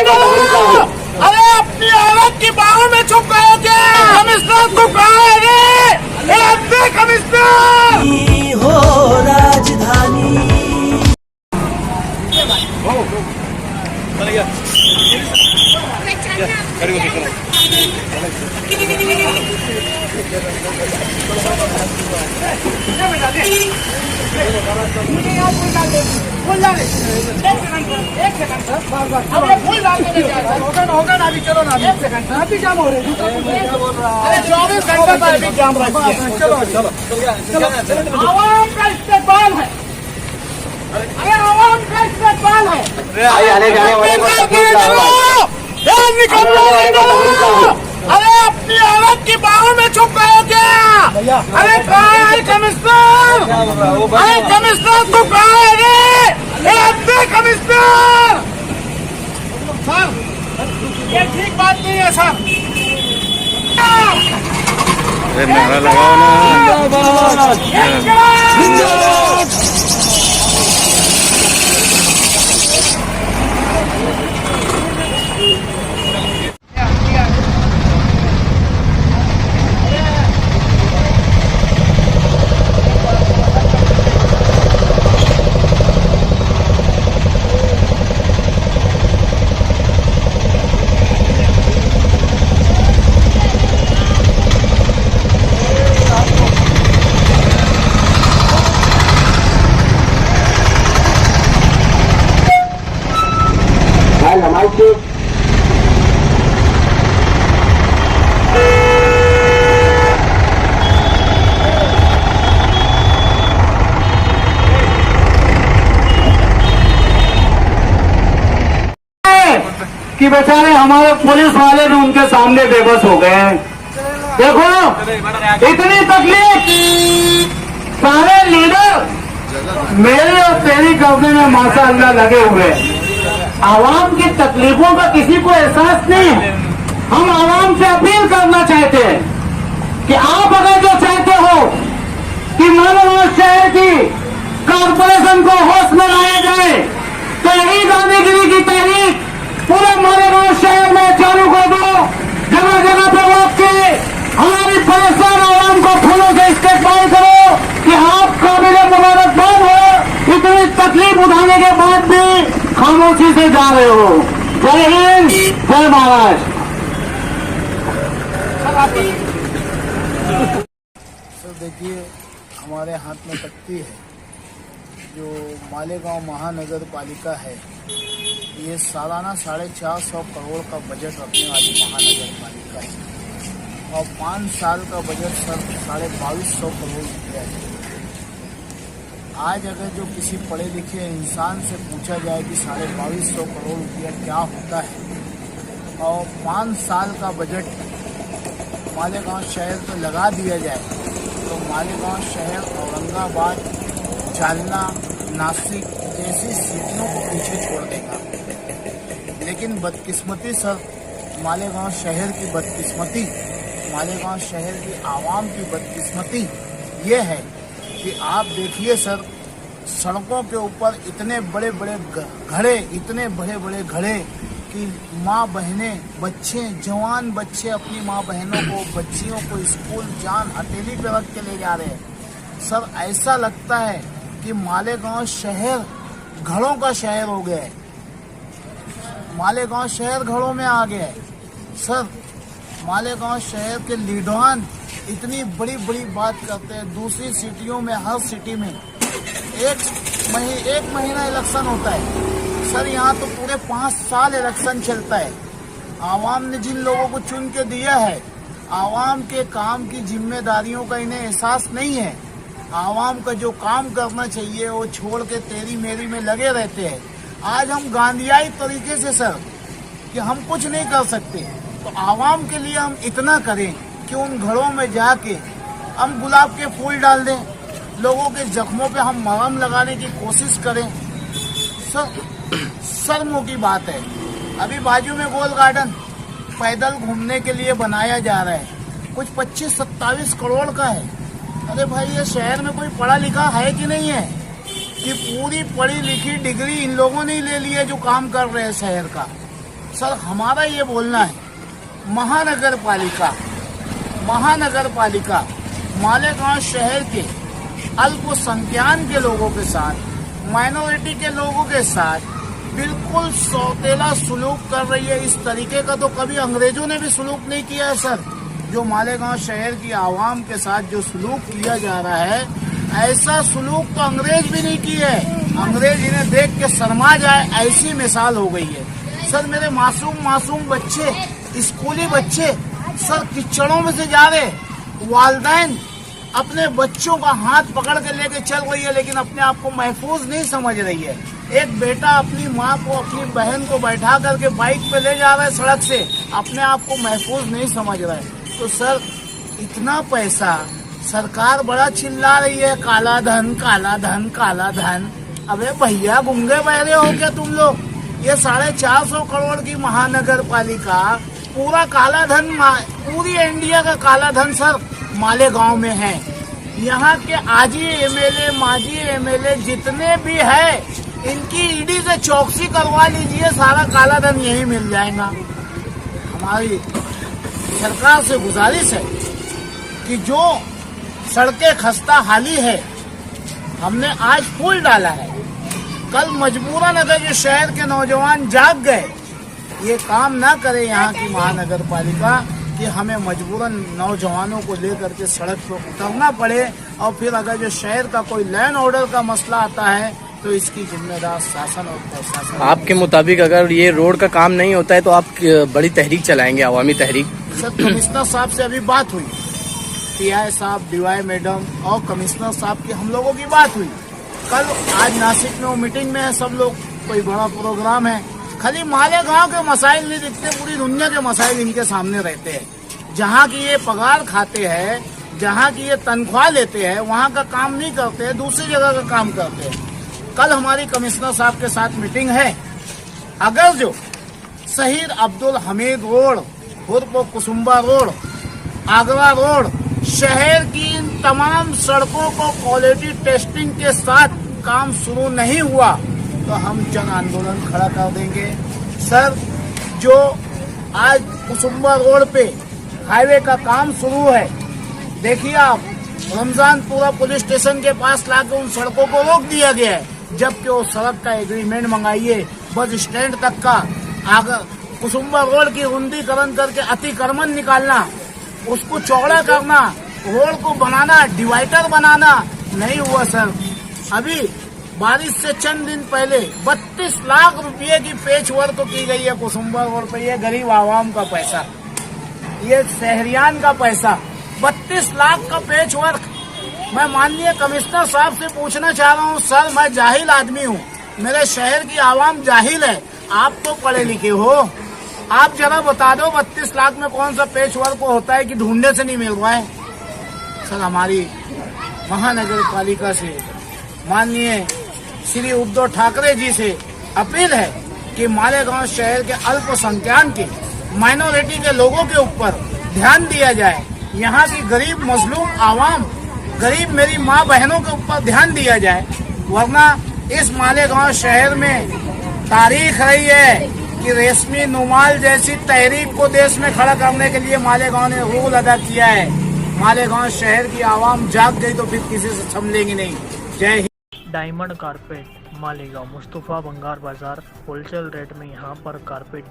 निकलो। अरे अपनी औरत की बाहों में छुप गए क्या? कमिश्नर को कहा है रे, कमिश्नर हो राजधानी। होगा ना अभी, चलो ना अभी जाम हो रहे। अरे 24 घंटे का अभी जाम रखिए। चलो चलो चलो, आवाम का इस्तेमाल है। अरे आवाम का इस्तेमाल है। निकलो। अरे अपनी औरत की बाहों में छुप गए क्या? अरे कहा है कमिश्नर? अरे कमिश्नर को कहा है रे, कमिश्नर। सर ये ठीक बात नहीं है सर। नारा लगाओ ना। कि बेचारे हमारे पुलिस वाले भी उनके सामने बेबस हो गए हैं। देखो इतनी तकलीफ, सारे लीडर मेरे और तेरी करने में माशाअल्लाह लगे हुए हैं। आवाम की तकलीफों का किसी को एहसास नहीं है। हम आवाम से अपील करना चाहते हैं कि आप अगर जो चाहते हो कि मानव शहर की कॉरपोरेशन को होश में लाया जाए, तहरीक आनेगिरी की तहरीक पूरे मालेगांव शहर में चालू कर दो। जगह जगह पर रोक के हमारी परेशान आवाम को फूलों से इस्तेमाल करो कि आप काबिल मुबारकबाद हो। इतनी तकलीफ उठाने के बाद भी खामोशी से जा रहे हो। जय हिंद, जय महाराष्ट्र। सर देखिए, हमारे हाथ में तख्ती है। जो मालेगांव महानगर पालिका है, ये सालाना 450 करोड़ का बजट रखने वाली महानगर पालिका है और 5 साल का बजट सर 2250 करोड़ रुपया है। आज अगर जो किसी पढ़े लिखे इंसान से पूछा जाए कि 2250 करोड़ रुपया क्या होता है और 5 साल का बजट मालेगांव शहर तो लगा दिया जाए, तो मालेगांव शहर औरंगाबाद, जालना, नासिक जैसी सिटियों को पीछे छोड़ देगा। लेकिन बदकिस्मती सर, मालेगांव शहर की बदकिस्मती, मालेगांव शहर की आवाम की बदकिस्मती ये है कि आप देखिए सर, सड़कों के ऊपर इतने बड़े बड़े घड़े, इतने बड़े बड़े घड़े कि माँ बहनें, बच्चे, जवान बच्चे अपनी माँ बहनों को, बच्चियों को स्कूल जान हथेली पे रख के ले जा रहे हैं। सर ऐसा लगता है कि मालेगांव शहर घरों का शहर हो गया है। मालेगांव शहर घरों में आ गया है। सर मालेगांव शहर के लीडरान इतनी बड़ी बड़ी बात करते हैं। दूसरी सिटियों में, हर सिटी में एक महीना इलेक्शन होता है। सर यहाँ तो पूरे 5 साल इलेक्शन चलता है। आवाम ने जिन लोगों को चुन के दिया है, आवाम के काम की जिम्मेदारियों का इन्हें एहसास नहीं है। आवाम का जो काम करना चाहिए वो छोड़ के तेरी मेरी में लगे रहते हैं। आज हम गांधीयाई तरीके से सर कि हम कुछ नहीं कर सकते, तो आवाम के लिए हम इतना करें कि उन घरों में जाके हम गुलाब के फूल डाल दें, लोगों के जख्मों पे हम मरहम लगाने की कोशिश करें। सर शर्म की बात है, अभी बाजू में गोल गार्डन पैदल घूमने के लिए बनाया जा रहा है, कुछ 25-27 करोड़ का है। अरे भाई, ये शहर में कोई पढ़ा लिखा है कि नहीं है कि पूरी पढ़ी लिखी डिग्री इन लोगों ने ले ली है जो काम कर रहे हैं शहर का। सर हमारा ये बोलना है, महानगर पालिका मालेगांव शहर के अल्पसंख्याक के लोगों के साथ, माइनॉरिटी के लोगों के साथ बिल्कुल सौतेला सुलूक कर रही है। इस तरीके का तो कभी अंग्रेजों ने भी सुलूक नहीं किया है सर। जो मालेगांव शहर की आवाम के साथ जो सुलूक किया जा रहा है, ऐसा सुलूक तो अंग्रेज भी नहीं किया है। अंग्रेज इन्हें देख के शर्मा जाए, ऐसी मिसाल हो गई है। सर मेरे मासूम बच्चे, स्कूली बच्चे सर कीचड़ों में से जा रहे, वालिदैन अपने बच्चों का हाथ पकड़ के लेके चल रही है, लेकिन अपने आप को महफूज नहीं समझ रही है। एक बेटा अपनी माँ को, अपनी बहन को बैठा करके बाइक पे ले जा रहा है सड़क से, अपने आप को महफूज नहीं समझ रहा है। तो सर इतना पैसा सरकार बड़ा चिल्ला रही है, काला धन काला धन काला धन। अबे भैया गूंगे बहरे हो क्या तुम लोग? ये 450 करोड़ की महानगर पालिका पूरा काला धन, पूरी इंडिया का काला धन सर मालेगांव में है। यहाँ के आजी एमएलए, माजी एमएलए जितने भी है, इनकी ईडी से चौकसी करवा लीजिए, सारा काला धन यही मिल जाएगा। हमारी सरकार से गुजारिश है कि जो सड़कें खस्ता हाली है, हमने आज पुल डाला है, कल मजबूरन अगर जो शहर के नौजवान जाग गए, ये काम ना करे यहाँ की महानगर पालिका कि हमें मजबूरन नौजवानों को लेकर के सड़क पर उतरना पड़े, और फिर अगर जो शहर का कोई लैंड ऑर्डर का मसला आता है तो इसकी जिम्मेदार शासन और प्रशासन। आपके मुताबिक अगर ये रोड का काम नहीं होता है तो आप बड़ी तहरीक चलाएंगे, अवामी तहरीक? सर कमिश्नर साहब से अभी बात हुई, पीआई साहब, डीवाई मैडम और कमिश्नर साहब की हम लोगों की बात हुई। कल आज नासिक में वो मीटिंग में है सब लोग, कोई बड़ा प्रोग्राम है। खाली मालेगांव के मसाइल नहीं दिखते, पूरी दुनिया के मसाइल इनके सामने रहते हैं। जहाँ की ये पगार खाते हैं, जहाँ की ये तनख्वाह लेते हैं, वहाँ का काम नहीं करते हैं, दूसरी जगह का काम करते हैं। कल हमारी कमिश्नर साहब के साथ मीटिंग है। अगर जो शहीद अब्दुल हमीद रोड, हुर्प कुसुम्बा रोड, आगरा रोड, शहर की इन तमाम सड़कों को क्वालिटी टेस्टिंग के साथ काम शुरू नहीं हुआ तो हम जन आंदोलन खड़ा कर देंगे। सर जो आज कुसुम्बा रोड पे हाईवे का काम शुरू है, देखिए आप, रमजानपुरा पुलिस स्टेशन के पास लाके उन सड़कों को रोक दिया गया है, जबकि वो सड़क का एग्रीमेंट मंगाइए बस स्टैंड तक का। आगे कुसुम्बा रोड की रुंदीकरण करके अतिक्रमण निकालना, उसको चौड़ा करना, रोड को बनाना, डिवाइडर बनाना नहीं हुआ सर। अभी बारिश से चंद दिन पहले 32 लाख रुपए की पेच वर्क की गई है कुसुम्बा रोड पर। ये गरीब आवाम का पैसा, ये शहरियान का पैसा, 32 लाख का पेच वर्क। मैं माननीय कमिश्नर साहब से पूछना चाह रहा हूँ, सर मैं जाहिल आदमी हूँ, मेरे शहर की आवाम जाहिल है, आप तो पढ़े लिखे हो, आप जरा बता दो 32 लाख में कौन सा पेच वर्क होता है कि ढूंढने से नहीं मिल रहा है। सर हमारी महानगर पालिका से माननीय श्री उद्धव ठाकरे जी से अपील है कि मालेगांव शहर के अल्पसंख्याक के, माइनॉरिटी के लोगों के ऊपर ध्यान दिया जाए। यहाँ की गरीब मजलूम आवाम, गरीब मेरी माँ बहनों के ऊपर ध्यान दिया जाए, वरना इस मालेगांव शहर में तारीख रही है कि रेशमी नुमाल जैसी तहरीक को देश में खड़ा करने के लिए मालेगांव ने रोल अदा किया है। मालेगांव शहर की आवाम जाग गई तो फिर किसी से संभलेंगी नहीं। जय हिंद। डायमंड कारपेट मालेगांव, मुस्तफा बंगार बाजार, होलसेल रेट में यहाँ पर कारपेट